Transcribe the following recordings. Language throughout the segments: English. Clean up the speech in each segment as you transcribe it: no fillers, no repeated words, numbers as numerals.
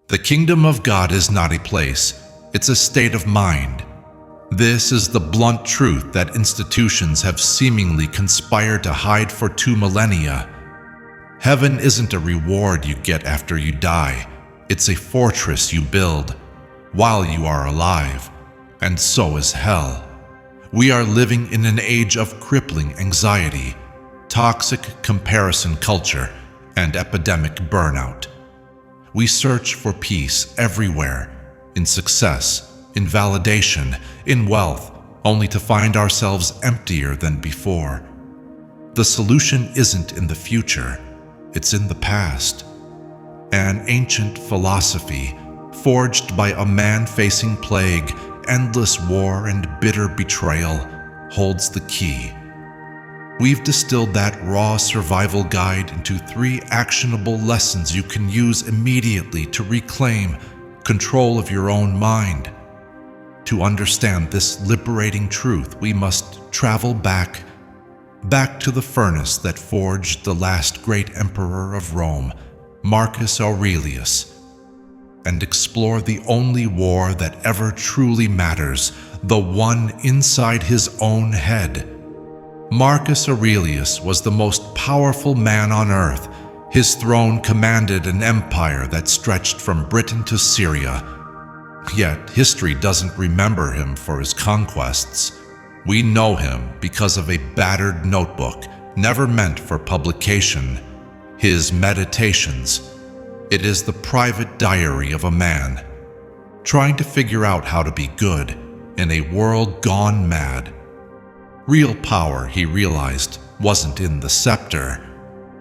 The kingdom of God is not a place, it's a state of mind. This is the blunt truth that institutions have seemingly conspired to hide for 2 millennia. Heaven isn't a reward you get after you die. It's a fortress you build while you are alive, and so is hell. We are living in an age of crippling anxiety, toxic comparison culture, and epidemic burnout. We search for peace everywhere, in success, in validation, in wealth, only to find ourselves emptier than before. The solution isn't in the future, it's in the past. An ancient philosophy, forged by a man facing plague, endless war, and bitter betrayal, holds the key. We've distilled that raw survival guide into 3 actionable lessons you can use immediately to reclaim control of your own mind. To understand this liberating truth, we must travel back to the furnace that forged the last great emperor of Rome, Marcus Aurelius, and explore the only war that ever truly matters, the one inside his own head. Marcus Aurelius was the most powerful man on earth. His throne commanded an empire that stretched from Britain to Syria. Yet history doesn't remember him for his conquests. We know him because of a battered notebook, never meant for publication. His Meditations. It is the private diary of a man trying to figure out how to be good in a world gone mad. Real power, he realized, wasn't in the scepter.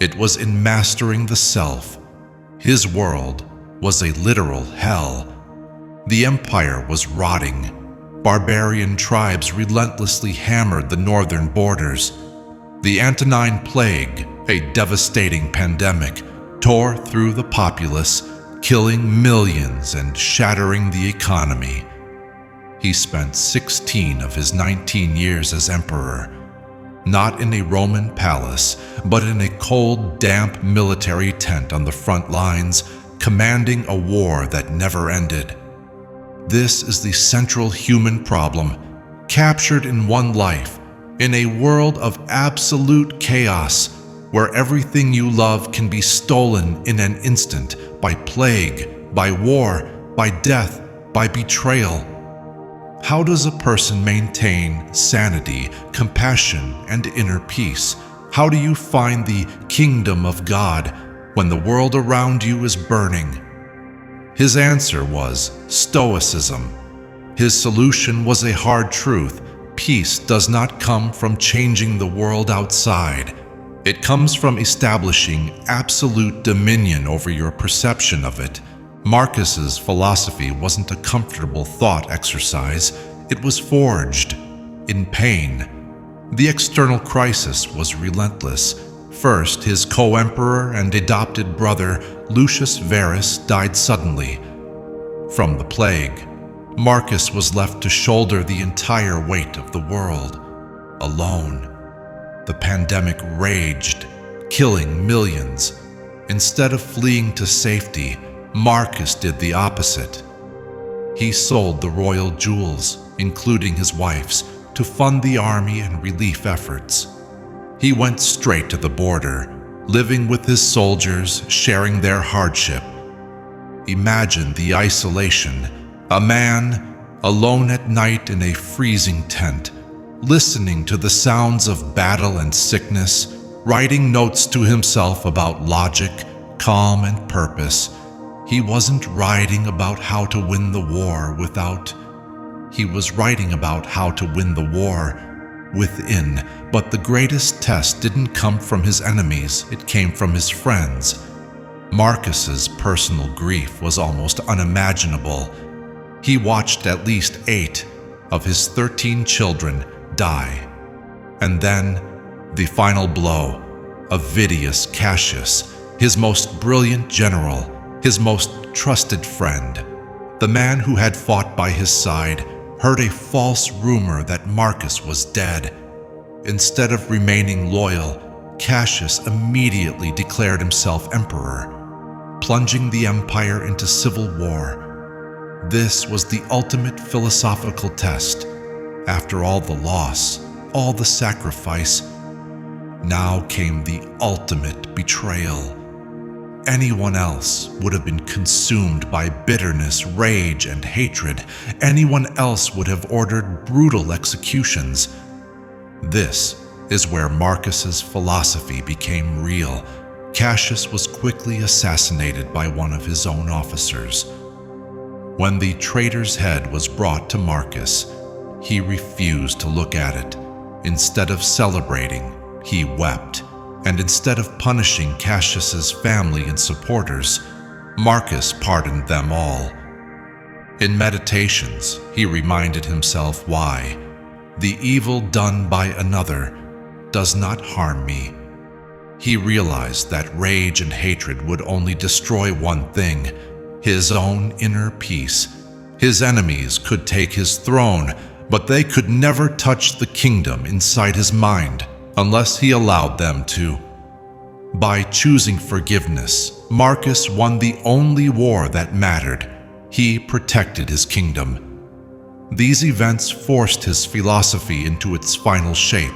It was in mastering the self. His world was a literal hell. The empire was rotting. Barbarian tribes relentlessly hammered the northern borders. The Antonine Plague, a devastating pandemic, tore through the populace, killing millions and shattering the economy. He spent 16 of his 19 years as emperor, not in a Roman palace, but in a cold, damp military tent on the front lines, commanding a war that never ended. This is the central human problem, captured in one life, in a world of absolute chaos, where everything you love can be stolen in an instant by plague, by war, by death, by betrayal. How does a person maintain sanity, compassion, and inner peace? How do you find the kingdom of God when the world around you is burning? His answer was Stoicism. His solution was a hard truth. Peace does not come from changing the world outside. It comes from establishing absolute dominion over your perception of it. Marcus's philosophy wasn't a comfortable thought exercise. It was forged in pain. The external crisis was relentless. First, his co-emperor and adopted brother, Lucius Verus, died suddenly. From the plague, Marcus was left to shoulder the entire weight of the world, alone. The pandemic raged, killing millions. Instead of fleeing to safety, Marcus did the opposite. He sold the royal jewels, including his wife's, to fund the army and relief efforts. He went straight to the border, living with his soldiers, sharing their hardship. Imagine the isolation. A man, alone at night in a freezing tent, listening to the sounds of battle and sickness, writing notes to himself about logic, calm, and purpose. He wasn't writing about how to win the war He was writing about how to win the war within. But the greatest test didn't come from his enemies, it came from his friends. Marcus's personal grief was almost unimaginable. He watched at least 8 of his 13 children die. And then, the final blow, Avidius Cassius, his most brilliant general, his most trusted friend. The man who had fought by his side heard a false rumor that Marcus was dead. Instead of remaining loyal, Cassius immediately declared himself emperor. plunging the empire into civil war. This was the ultimate philosophical test. After all the loss, all the sacrifice, now came the ultimate betrayal. Anyone else would have been consumed by bitterness, rage, and hatred. Anyone else would have ordered brutal executions. This is where Marcus's philosophy became real. Cassius was quickly assassinated by one of his own officers. When the traitor's head was brought to Marcus, he refused to look at it. Instead of celebrating, he wept. And instead of punishing Cassius's family and supporters, Marcus pardoned them all. In meditations, he reminded himself why the evil done by another does not harm me. He realized that rage and hatred would only destroy one thing, his own inner peace. His enemies could take his throne, but they could never touch the kingdom inside his mind unless he allowed them to. By choosing forgiveness, Marcus won the only war that mattered. He protected his kingdom. These events forced his philosophy into its final shape.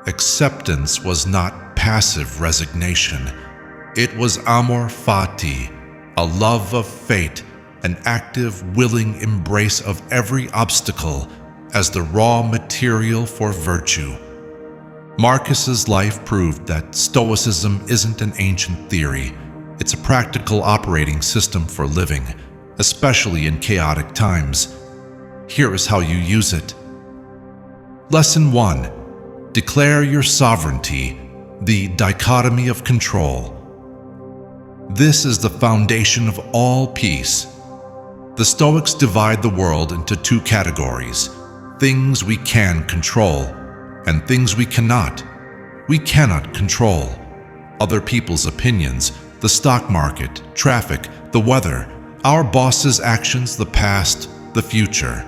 Acceptance was not passive resignation. It was amor fati, a love of fate, an active, willing embrace of every obstacle as the raw material for virtue. Marcus's life proved that Stoicism isn't an ancient theory. It's a practical operating system for living, especially in chaotic times. Here is how you use it. Lesson 1. Declare your sovereignty, the dichotomy of control. This is the foundation of all peace. The Stoics divide the world into two categories: things we can control and things we cannot. We cannot control other people's opinions, the stock market, traffic, the weather, our boss's actions, the past, the future.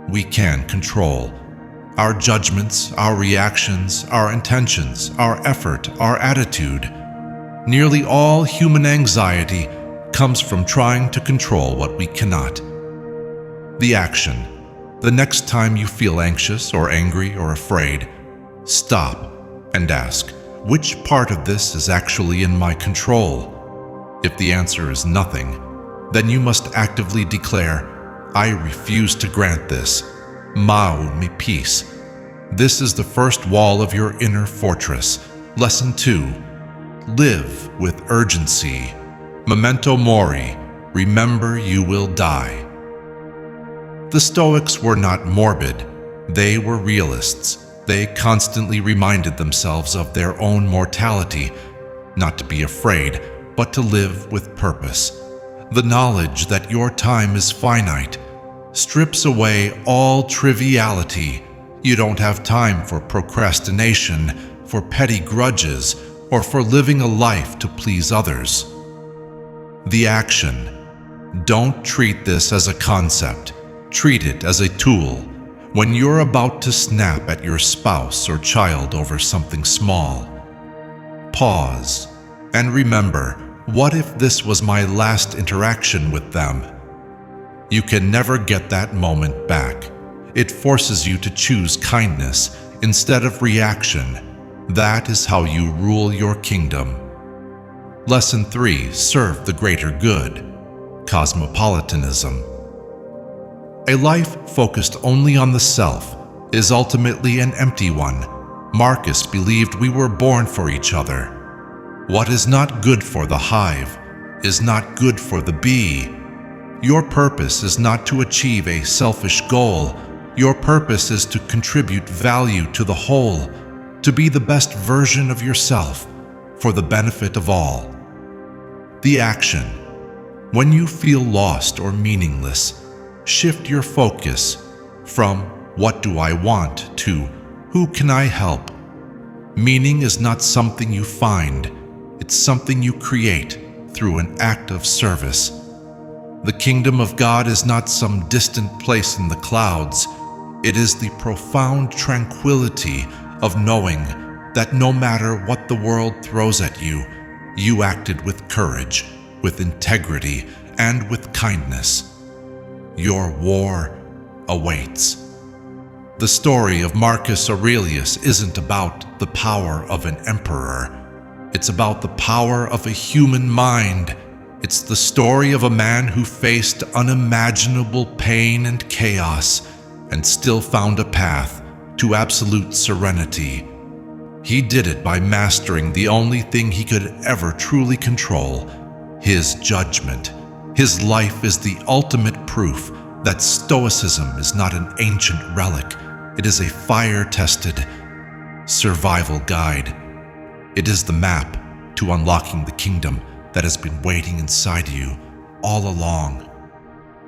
We can control our judgments, our reactions, our intentions, our effort, our attitude. Nearly all human anxiety comes from trying to control what we cannot. The action. The next time you feel anxious or angry or afraid, stop and ask, which part of this is actually in my control? If the answer is nothing, then you must actively declare, I refuse to grant this. Mau me peace. This is the first wall of your inner fortress. Lesson 2. Live with urgency. Memento mori. Remember you will die. The Stoics were not morbid. They were realists. They constantly reminded themselves of their own mortality, not to be afraid, but to live with purpose. The knowledge that your time is finite strips away all triviality. You don't have time for procrastination, for petty grudges, or for living a life to please others. The action. Don't treat this as a concept. Treat it as a tool. When you're about to snap at your spouse or child over something small, pause and remember, what if this was my last interaction with them? You can never get that moment back. It forces you to choose kindness instead of reaction. That is how you rule your kingdom. Lesson 3. Serve the greater good. Cosmopolitanism. A life focused only on the self is ultimately an empty one. Marcus believed we were born for each other. What is not good for the hive is not good for the bee. Your purpose is not to achieve a selfish goal. Your purpose is to contribute value to the whole, to be the best version of yourself for the benefit of all. The action. When you feel lost or meaningless, shift your focus from what do I want to who can I help. Meaning is not something you find, it's something you create through an act of service. The kingdom of God is not some distant place in the clouds. It is the profound tranquility of knowing that no matter what the world throws at you, you acted with courage. with integrity, and with kindness. Your war awaits. The story of Marcus Aurelius isn't about the power of an emperor. It's about the power of a human mind. It's the story of a man who faced unimaginable pain and chaos and still found a path to absolute serenity. He did it by mastering the only thing he could ever truly control: his judgment. His life is the ultimate proof that Stoicism is not an ancient relic. It is a fire-tested survival guide. It is the map to unlocking the kingdom that has been waiting inside you all along.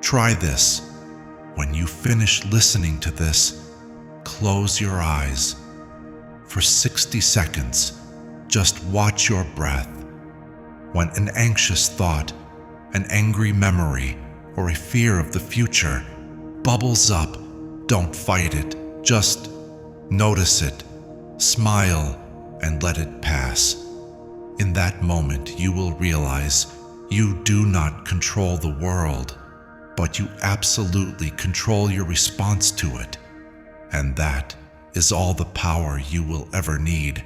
Try this. When you finish listening to this, close your eyes. For 60 seconds, just watch your breath. When an anxious thought, an angry memory, or a fear of the future bubbles up, don't fight it. Just notice it, smile, and let it pass. In that moment, you will realize you do not control the world, but you absolutely control your response to it. And that is all the power you will ever need.